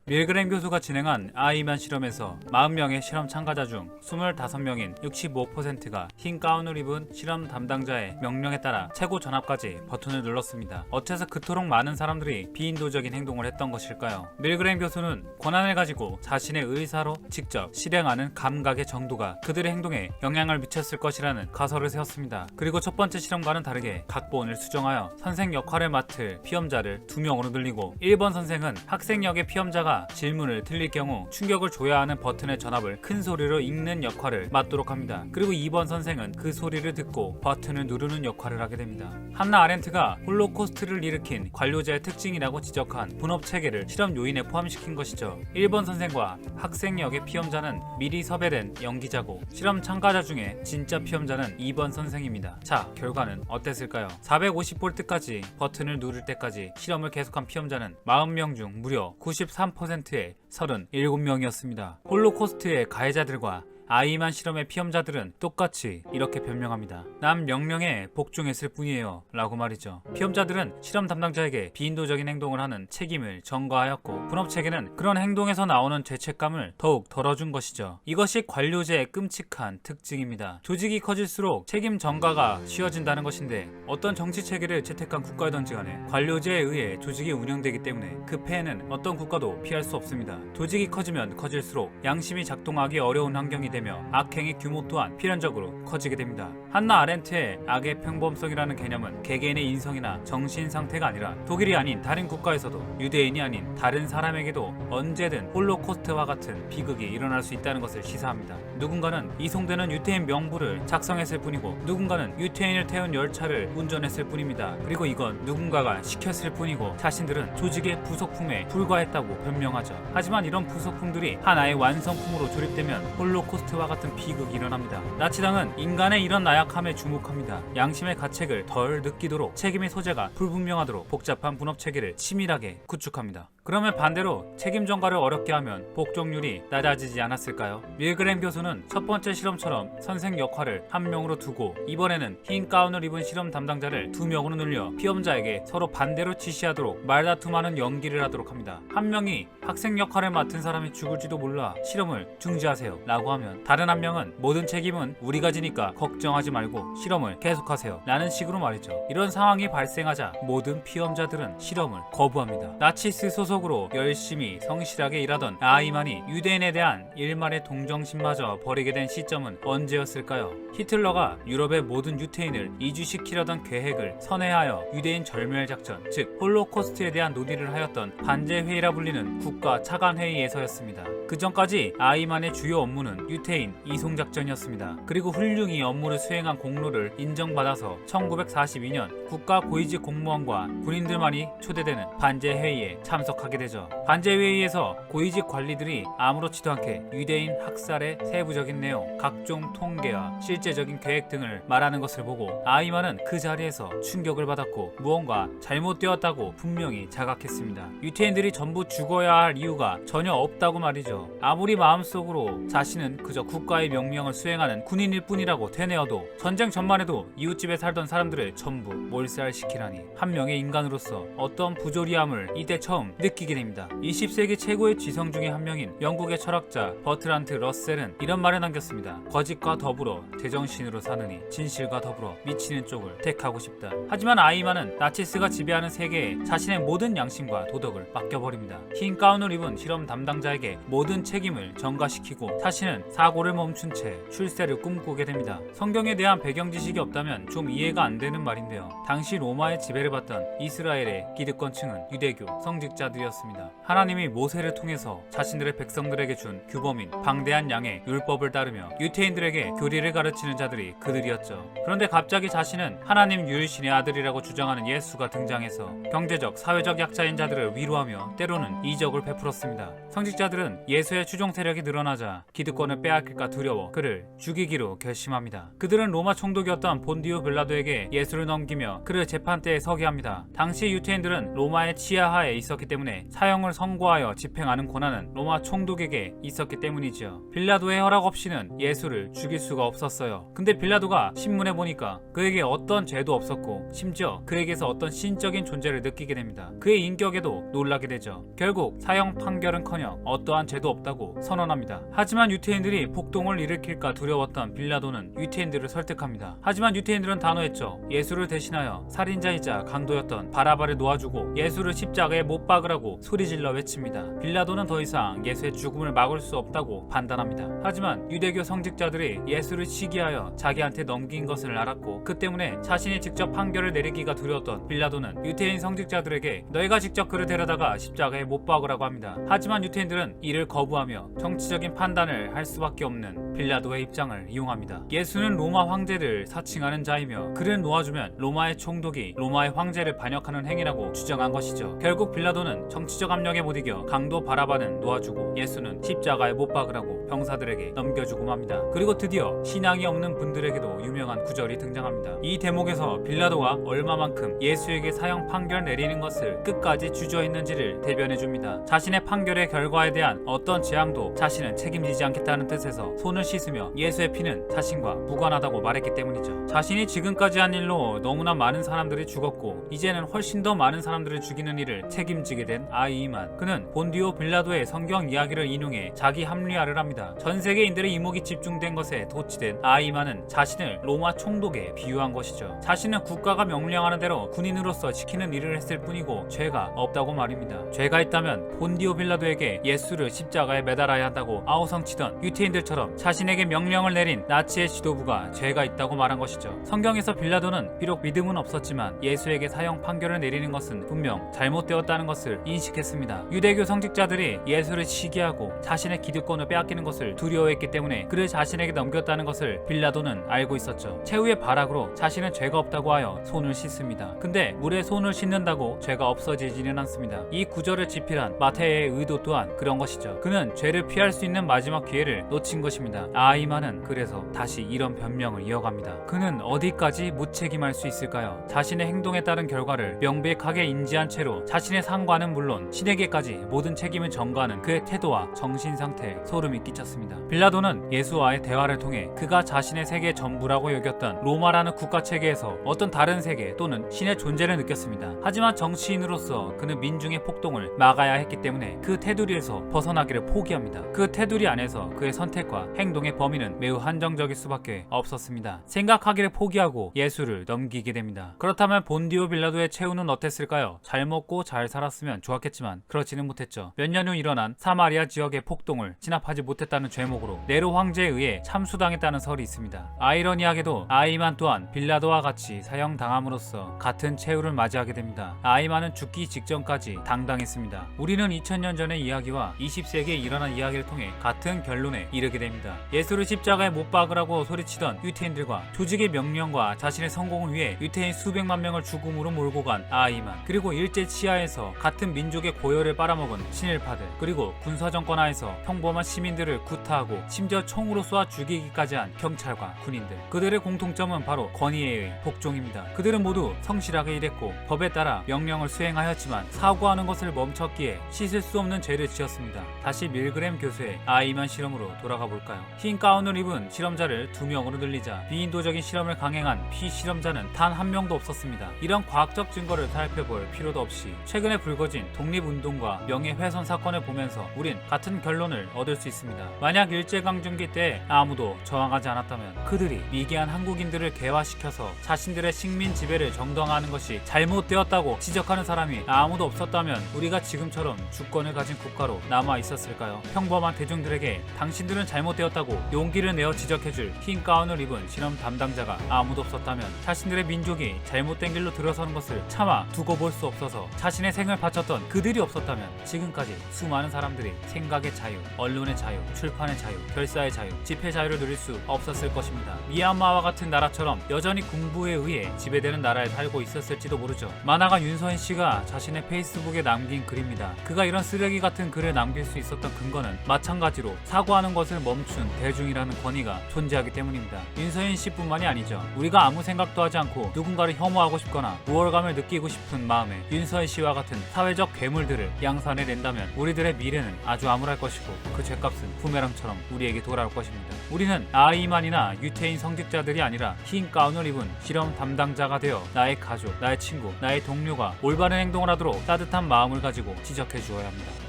밀그램 교수가 진행한 아이만 실험에서 40명의 실험 참가자 중 25명인 65%가 흰 가운을 입은 실험 담당자의 명령에 따라 최고 전압까지 버튼을 눌렀습니다. 어째서 그토록 많은 사람들이 비인도적인 행동을 했던 것일까요? 밀그램 교수는 권한을 가지고 자신의 의사로 직접 실행하는 감각의 정도가 그들의 행동에 영향을 미쳤을 것이라는 가설을 세웠습니다. 그리고 첫 번째 실험과는 다르게 각본을 수정하여 선생 역할을 맡을 피험자를 2명으로 늘리고 1번 선생은 학생 역의 피험자가 질문을 틀릴 경우 충격을 줘야 하는 버튼의 전압을 큰 소리로 읽는 역할을 맡도록 합니다. 그리고 2번 선생은 그 소리를 듣고 버튼을 누르는 역할을 하게 됩니다. 한나 아렌트가 홀로코스트를 일으킨 관료자의 특징이라고 지적한 분업 체계를 실험 요인에 포함시킨 것이죠. 1번 선생과 학생 역의 피험자는 미리 섭외된 연기자고 실험 참가자 중에 진짜 피험자는 2번 선생입니다. 자, 결과는 어땠을까요? 450V까지 버튼을 누를 때까지 실험을 계속한 피험자는 40명 중 무려 93%의 37명이었습니다. 홀로코스트의 가해자들과 아이만 실험의 피험자들은 똑같이 이렇게 변명합니다. 난 명령에 복종했을 뿐이에요 라고 말이죠. 피험자들은 실험 담당자에게 비인도적인 행동을 하는 책임을 전가하였고 분업체계는 그런 행동에서 나오는 죄책감을 더욱 덜어준 것이죠. 이것이 관료제의 끔찍한 특징입니다. 조직이 커질수록 책임 전가가 쉬워진다는 것인데 어떤 정치체계를 채택한 국가든지 간에 관료제에 의해 조직이 운영되기 때문에 그 폐해는 어떤 국가도 피할 수 없습니다. 조직이 커지면 커질수록 양심이 작동하기 어려운 환경이 되며 악행의 규모 또한 필연적으로 커지게 됩니다. 한나 아렌트의 악의 평범성이라는 개념은 개개인의 인성이나 정신 상태가 아니라 독일이 아닌 다른 국가에서도 유대인이 아닌 다른 사람에게도 언제든 홀로코스트와 같은 비극이 일어날 수 있다는 것을 시사합니다. 누군가는 이송되는 유태인 명부를 작성했을 뿐이고 누군가는 유태인을 태운 열차를 운전했을 뿐입니다. 그리고 이건 누군가가 시켰을 뿐이고 자신들은 조직의 부속품에 불과했다고 변명하죠. 하지만 이런 부속품들이 하나의 완성품으로 조립되면 홀로코스트와 같은 비극이 일어납니다. 나치당은 인간의 이런 나약함에 주목합니다. 양심의 가책을 덜 느끼도록 책임의 소재가 불분명하도록 복잡한 분업체계를 치밀하게 구축합니다. 그러면 반대로 책임 전가를 어렵게 하면 복종률이 낮아지지 않았을까요? 밀그램 교수는 첫 번째 실험처럼 선생 역할을 한 명으로 두고 이번에는 흰 가운을 입은 실험 담당자를 2명으로 늘려 피험자에게 서로 반대로 지시하도록 말다툼하는 연기를 하도록 합니다. 한 명이 학생 역할을 맡은 사람이 죽을지도 몰라 실험을 중지하세요 라고 하면 다른 한 명은 모든 책임은 우리가 지니까 걱정하지 말고 실험을 계속하세요 라는 식으로 말이죠. 이런 상황이 발생하자 모든 피험자들은 실험을 거부합니다. 나치스 소속으로 열심히 성실하게 일하던 아이만이 유대인에 대한 일말의 동정심마저 버리게 된 시점은 언제였을까요? 히틀러가 유럽의 모든 유태인을 이주시키려던 계획을 선회하여 유대인 절멸작전, 즉 홀로코스트에 대한 논의를 하였던 반제회의라 불리는 국가 차관회의에서였습니다. 그 전까지 아이만의 주요 업무는 유태인 이송작전이었습니다. 그리고 훌륭히 업무를 수행한 공로를 인정받아서 1942년 국가 고위직 공무원과 군인들만이 초대되는 반제회의에 참석하게 되죠. 반제회의에서 고위직 관리들이 아무렇지도 않게 유대인 학살의 세부적인 내용, 각종 통계와 실제적인 계획 등을 말하는 것을 보고 아이만은 그 자리에서 충격을 받았고 무언가 잘못되었다고 분명히 자각했습니다. 유태인들이 전부 죽어야 할 이유가 전혀 없다고 말이죠. 아무리 마음속으로 자신은 그저 국가의 명령을 수행하는 군인일 뿐이라고 되뇌어도 전쟁 전만해도 이웃집에 살던 사람들을 전부 몰살시키라니 한 명의 인간으로서 어떤 부조리함을 이때 처음 느끼게 됩니다. 20세기 최고의 지성 중에 한 명인 영국의 철학자 버트란트 러셀은 이런 말을 남겼습니다. 거짓과 더불어 제정신으로 사느니 진실과 더불어 미치는 쪽을 택하고 싶다. 하지만 아이만은 나치스가 지배하는 세계에 자신의 모든 양심과 도덕을 맡겨버립니다. 흰 가운을 입은 실험 담당자에게 모든 책임을 전가시키고 자신은 사고를 멈춘 채 출세를 꿈꾸게 됩니다. 성경에 대한 배경 지식이 없다면 좀 이해가 안 되는 말인데요. 당시 로마의 지배를 받던 이스라엘의 기득권층은 유대교 성직자들이었습니다. 하나님이 모세를 통해서 자신들의 백성들에게 준 규범인 방대한 양의 율법을 따르며 유태인들에게 교리를 가르치는 자들이 그들이었죠. 그런데 갑자기 자신은 하나님 유일신의 아들이라고 주장하는 예수가 등장해서 경제적, 사회적 약자인 자들을 위로하며 때로는 이적을 베풀었습니다. 성직자들은 예수의 추종 세력이 늘어나자 기득권을 빼앗길까 두려워 그를 죽이기로 결심합니다. 그들은 로마 총독이었던 본디오 빌라도에게 예수를 넘기며 그를 재판대에 서게 합니다. 당시 유태인들은 로마의 치하하에 있었기 때문에 사형을 선고하여 집행하는 권한은 로마 총독에게 있었기 때문이지요. 빌라도의 허락 없이는 예수를 죽일 수가 없었어요. 근데 빌라도가 신문에 보니까 그에게 어떤 죄도 없었고 심지어 그에게서 어떤 신적인 존재를 느끼게 됩니다. 그의 인격에도 놀라게 되죠. 결국 사형 판결은커녕 어떠한 죄도 없다고 선언합니다. 하지만 유태인들이 폭동을 일으킬까 두려웠던 빌라도는 유태인들을 설득합니다. 하지만 유태인들은 단호했죠. 예수를 대신하여 살인자이자 강도였던 바라바를 놓아주고 예수를 십자가에 못 박으라고 소리질러 외칩니다. 빌라도는 더 이상 예수의 죽음을 막을 수 없다고 판단합니다. 하지만 유대교 성직자들이 예수를 시기하여 자기한테 넘긴 것을 알았고 그 때문에 자신이 직접 판결을 내리기가 두려웠던 빌라도는 유태인 성직자들에게 너희가 직접 그를 데려다가 십자가에 못 박으라고 합니다. 하지만 유태인들은 이를 거부하며 정치적인 판단을 할 수밖에 없는 빌라도의 입장을 이용합니다. 예수는 로마 황제를 사칭하는 자이며 그를 놓아주면 로마의 총독이 로마의 황제를 반역하는 행위라고 주장한 것이죠. 결국 빌라도는 정치적 압력에 못 이겨 강도 바라바는 놓아주고 예수는 십자가에 못 박으라고 병사들에게 넘겨주고 맙니다. 그리고 드디어 신앙이 없는 분들에게도 유명한 구절이 등장합니다. 이 대목에서 빌라도가 얼마만큼 예수에게 사형 판결 내리는 것을 끝까지 주저했는지를 대변해줍니다. 자신의 판결의 결과에 대한 어떤 재앙도 자신은 책임지지 않겠다는 뜻에서 손을 씻으며 예수의 피는 자신과 무관하다고 말했기 때문이죠. 자신이 지금까지 한 일로 너무나 많은 사람들이 죽었고 이제는 훨씬 더 많은 사람들을 죽이는 일을 책임지게 된 아이만, 그는 본디오 빌라도의 성경 이야기를 인용해 자기 합리화를 합니다. 전 세계인들의 이목이 집중된 것에 도취된 아이만은 자신을 로마 총독에 비유한 것이죠. 자신은 국가가 명령하는 대로 군인으로서 시키는 일을 했을 뿐이고 죄가 없다고 말입니다. 죄가 있다면 본디오 빌라도에게 예수를 십자가에 매달아야 한다고 아우성치던 유태인들처럼 자신에게 명령을 내린 나치의 지도부가 죄가 있다고 말한 것이죠. 성경에서 빌라도는 비록 믿음은 없었지만 예수에게 사형 판결을 내리는 것은 분명 잘못되었다는 것을 인식했습니다. 유대교 성직자들이 예수를 시기하고 자신의 기득권을 빼앗기는 것을 두려워했기 때문에 그를 자신에게 넘겼다는 것을 빌라도는 알고 있었죠. 최후의 발악으로 자신은 죄가 없다고 하여 손을 씻습니다. 근데 물에 손을 씻는다고 죄가 없어지지는 않습니다. 이 구절을 집필한 마태의 의도 또한 그런 것이죠. 그는 죄를 피할 수 있는 마지막 기회를 놓친 것입니다. 아이만은 그래서 다시 이런 변명을 이어갑니다. 그는 어디까지 무책임할 수 있을까요? 자신의 행동에 따른 결과를 명백하게 인지한 채로 자신의 상관은 물론 신에게까지 모든 책임을 전가하는 그의 태도와 정신 상태에 소름이 끼쳤습니다. 빌라도는 예수와의 대화를 통해 그가 자신의 세계의 전부라고 여겼던 로마라는 국가 체계에서 어떤 다른 세계 또는 신의 존재를 느꼈습니다. 하지만 정치인으로서 그는 민중의 폭동을 막아야 했기 때문에 그 테두리에서 벗어나기를 포기합니다. 그 테두리 안에서 그의 선택과 행동의 범위는 매우 한정적일 수밖에 없었습니다. 생각하기를 포기하고 예수를 넘기게 됩니다. 그렇다면 본디오 빌라도의 최후는 어땠을까요? 잘 먹고 잘 살았으면 좋았겠지만 그렇지는 못했죠. 몇 년 후 일어난 사마리아 지역의 폭동을 진압하지 못했다는 죄목으로 네로 황제에 의해 참수당했다는 설이 있습니다. 아이러니하게도 아이만 또한 빌라도와 같이 사형당함으로써 같은 최후를 맞이하게 됩니다. 아이만은 죽기 직전까지 당당했습니다. 우리는 2000년 전의 이야기와 20세기에 일어난 이야기를 통해 같은 결론에 이르게 됩니다. 예수를 십자가에 못 박으라고 소리치던 유태인들과 조직의 명령과 자신의 성공을 위해 유태인 수백만 명을 죽음으로 몰고 간 아이만, 그리고 일제 치하에서 같은 민족의 고열을 빨아먹은 친일파들, 그리고 군사정권 하에서 평범한 시민들을 구타하고 심지어 총으로 쏘아 죽이기까지 한 경찰과 군인들, 그들의 공통점은 바로 권위에 의해 복종입니다. 그들은 모두 성실하게 일했고 법에 따라 명령을 수행하였지만 사고하는 것을 멈췄기에 씻을 수 없는 죄를 지었습니다. 다시 밀그램 교수의 아이만 실험으로 돌아가 볼까요? 흰 가운을 입은 실험자를 2명으로 늘리자 비인도적인 실험을 강행한 피실험자는 단 한 명도 없었습니다. 이런 과학적 증거를 살펴볼 필요도 없이 최근에 불거진 독립운동과 명예훼손 사건을 보면서 우린 같은 결론을 얻을 수 있습니다. 만약 일제강점기 때 아무도 저항하지 않았다면, 그들이 미개한 한국인들을 개화시켜서 자신들의 식민 지배를 정당화하는 것이 잘못되었다고 지적하는 사람이 아무도 없었다면 우리가 지금처럼 주권을 가진 국가로 남아 있었을까요? 평범한 대중들에게 당신들은 잘못되었다고 용기를 내어 지적해줄 흰 가운을 입은 실험 담당자가 아무도 없었다면, 자신들의 민족이 잘못된 길로 들어서는 것을 차마 두고 볼 수 없어서 자신의 생을 바쳤던 그들이 없었다면 지금까지 수많은 사람들이 생각의 자유, 언론의 자유, 출판의 자유, 결사의 자유, 집회 자유를 누릴 수 없었을 것입니다. 미얀마와 같은 나라처럼 여전히 군부에 의해 지배되는 나라에 살고 있었을지도 모르죠. 만화가 윤서인 씨가 자신의 페이스북에 남긴 글입니다. 그가 이런 쓰레기 같은 글을 남길 수 있었던 근거는 마찬가지로 사고하는 것을 멈춘 대중이라는 권위가 존재하기 때문입니다. 윤서인 씨뿐만이 아니죠. 우리가 아무 생각도 하지 않고 누군가를 혐오하고 싶거나 우월감을 느끼고 싶은 마음에 윤서인 씨와 같은 사회적 괴물들을 양산해 낸다면 우리들의 미래는 아주 암울할 것이고 그 죄값은 부메랑처럼 우리에게 돌아올 것입니다. 우리는 아이만이나 유태인 성직자들이 아니라 흰 가운을 입은 실험 담당자가 되어 나의 가족, 나의 친구, 나의 동료가 올바른 행동을 하도록 따뜻한 마음을 가지고 지적해 주어야 합니다.